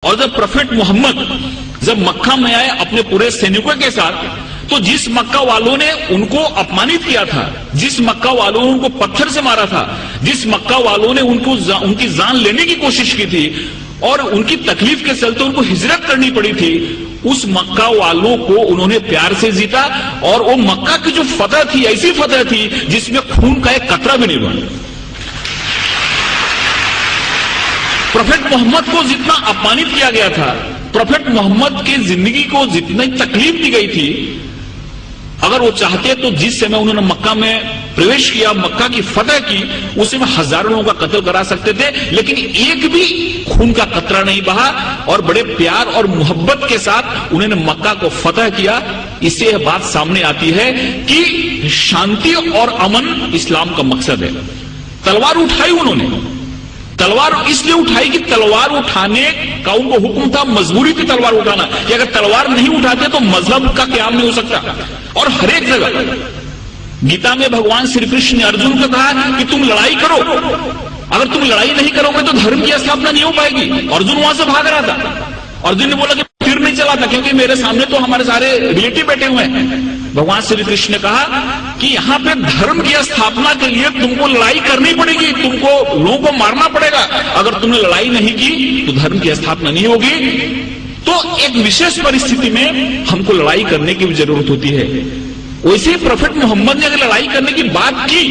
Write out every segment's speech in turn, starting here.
और जब प्रोफेट मोहम्मद जब मक्का में आए अपने पूरे सैनिकों के साथ, तो जिस मक्का वालों ने उनको अपमानित किया था, जिस मक्का वालों ने उनको पत्थर से मारा था, जिस मक्का वालों ने उनकी जान लेने की कोशिश की थी और उनकी तकलीफ के चलते उनको हिजरत करनी पड़ी थी, उस मक्का वालों को उन्होंने प्यार से जीता। और वो मक्का की जो फतह थी, ऐसी फतह थी जिसमें खून का एक कतरा भी नहीं बना। प्रोफेट मोहम्मद को जितना अपमानित किया गया था, प्रोफेट मोहम्मद की जिंदगी को जितनी तकलीफ दी गई थी, अगर वो चाहते तो जिस समय उन्होंने मक्का में प्रवेश किया, मक्का की फतह की, उस समय हजारों लोगों का कत्ल करा सकते थे, लेकिन एक भी खून का कतरा नहीं बहा और बड़े प्यार और मोहब्बत के साथ उन्होंने मक्का को फतह किया। इससे यह बात सामने आती है कि शांति और अमन इस्लाम का मकसद है। तलवार उठाई उन्होंने, तलवार इसलिए उठाई कि तलवार उठाने का उनको हुक्म था, मजबूरी थी तलवार उठाना, कि अगर तलवार नहीं उठाते तो मजहब का क्याम नहीं हो सकता। और हर एक जगह गीता में भगवान श्री कृष्ण ने अर्जुन को कहा कि तुम लड़ाई करो, अगर तुम लड़ाई नहीं करोगे तो धर्म की स्थापना नहीं हो पाएगी। अर्जुन वहां से भाग रहा था, अर्जुन ने बोला कि फिर नहीं चला था, क्योंकि मेरे सामने तो हमारे सारे रिलेटिव बैठे हुए हैं। भगवान श्री कृष्ण ने कहा कि यहाँ पे धर्म की स्थापना के लिए तुमको लड़ाई करनी पड़ेगी, तुमको लोगों को मारना पड़ेगा। अगर तुमने लड़ाई नहीं की तो धर्म की स्थापना नहीं होगी। तो एक विशेष परिस्थिति में हमको लड़ाई करने की भी जरूरत होती है। वैसे ही प्रोफेट मोहम्मद ने अगर लड़ाई करने की बात की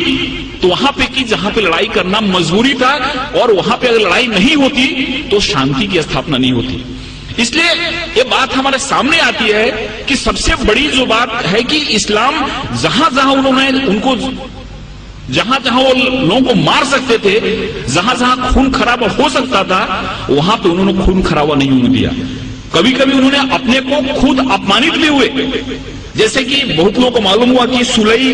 तो वहां पे की जहां पे लड़ाई करना मजबूरी था, और वहां पे अगर लड़ाई नहीं होती तो शांति की स्थापना नहीं होती। इसलिए ये बात हमारे सामने आती है कि सबसे बड़ी जो बात है कि इस्लाम जहां जहां उन्होंने उनको जहां जहां वो लोगों को मार सकते थे, जहां जहां खून खराबा हो सकता था, वहां पे उन्होंने खून खराबा नहीं होने दिया। कभी कभी उन्होंने अपने को खुद अपमानित भी हुए, जैसे कि बहुत लोगों को मालूम हुआ कि सुलई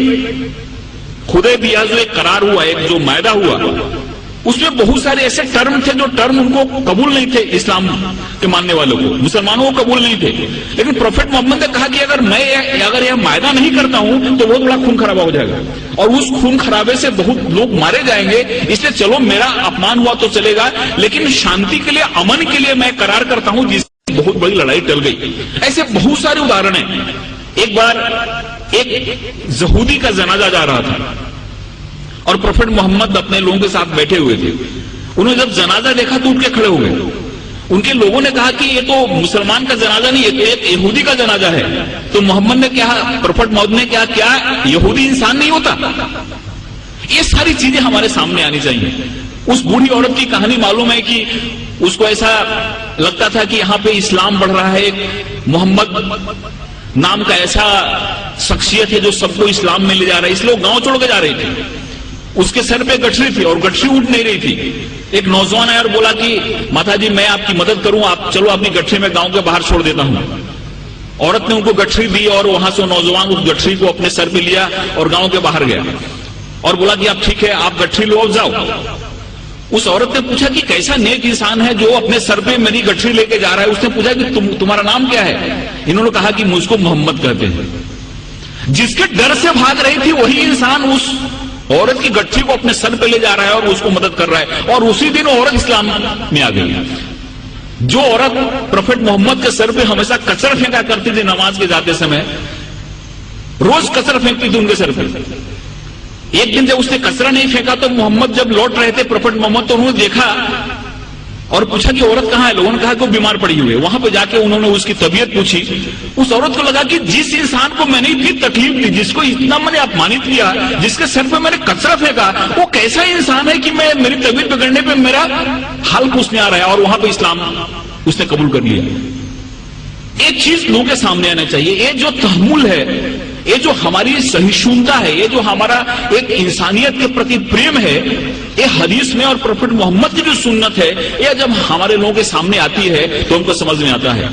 हुदैबिया जो एक करार हुआ, एक जो मायदा हुआ, उसमें बहुत सारे ऐसे टर्म थे जो टर्म उनको कबूल नहीं थे, इस्लाम के मानने वालों को, मुसलमानों को कबूल नहीं थे। लेकिन प्रोफेट मोहम्मद ने कहा कि अगर यह मायदा नहीं करता हूं तो बहुत बड़ा खून खराबा हो जाएगा और उस खून खराबे से बहुत लोग मारे जाएंगे, इसलिए चलो मेरा अपमान हुआ तो चलेगा, लेकिन शांति के लिए, अमन के लिए मैं करार करता हूं, जिससे बहुत बड़ी लड़ाई टल गई। ऐसे बहुत सारे उदाहरण हैं। एक बार एक यहूदी का जनाजा जा रहा था और प्रोफेट मोहम्मद अपने लोगों के साथ बैठे हुए थे। उन्होंने जब जनाजा देखा तो उठ के खड़े हो गए। उनके लोगों ने कहा कि ये तो मुसलमान का जनाजा नहीं, ये तो एक यहूदी का जनाजा है। तो मोहम्मद ने क्या, प्रोफेट मोहम्मद ने क्या यहूदी इंसान नहीं होता? ये सारी चीजें हमारे सामने आनी चाहिए। उस बूढ़ी औरत की कहानी मालूम है कि उसको ऐसा लगता था कि यहाँ पे इस्लाम बढ़ रहा है, मोहम्मद नाम का ऐसा शख्सियत है जो सबको इस्लाम में ले जा रहा है, इसलिए वो गांव छोड़ के जा रही थी। उसके सर पे गठरी थी और गठरी उठ नहीं रही थी। एक नौजवान आया और बोला कि माता जी मैं आपकी मदद करूं, आप चलो अपनी गठरी में गांव के बाहर छोड़ देता हूं। औरत ने उनको गठरी दी और वहां से नौजवान उस गठरी को अपने सर पे लिया और गांव के बाहर गया और बोला कि आप ठीक है, आप गठरी लो, जाओ। उस औरत ने पूछा कि कैसा नेक इंसान है जो अपने सर पे मेरी गठरी लेके जा रहा है। उसने पूछा कि तुम्हारा नाम क्या है? इन्होंने कहा कि मुझको मोहम्मद कहते हैं। जिसके डर से भाग रही थी वही इंसान उस औरत की गठरी को अपने सर पे ले जा रहा है और उसको मदद कर रहा है, और उसी दिन औरत इस्लाम में आ गई। जो औरत प्रोफेट मोहम्मद के सर पे हमेशा कचरा फेंका करती थी नमाज के जाते समय, रोज कचरा फेंकती थी उनके सर पे। एक दिन जब उसने कचरा नहीं फेंका तो मोहम्मद जब लौट रहे थे, प्रोफेट मोहम्मद, तो उन्होंने देखा और पूछा कि औरत कहाँ है? लोगों ने कहा कि वो बीमार पड़ी हुई है। वहां पे जाके उन्होंने उसकी तबीयत पूछी। उस औरत को लगा कि जिस इंसान को मैंने इतनी तकलीफ दी, जिसको इतना मैंने अपमानित किया, जिसके सर पे मैंने कचरा फेंका, वो कैसा इंसान है कि मेरी तबीयत बिगड़ने पे मेरा हाल पूछने आ रहा है, और वहां पे इस्लाम उसने कबूल कर लिया। एक चीज लोगों के सामने आना चाहिए, ये जो तहम्मुल है, ये जो हमारी सहिष्णुता है, ये जो हमारा एक इंसानियत के प्रति प्रेम है, ये हदीस में और प्रोफेट मोहम्मद की जो सुन्नत है, ये जब हमारे लोगों के सामने आती है तो हमको समझ में आता है।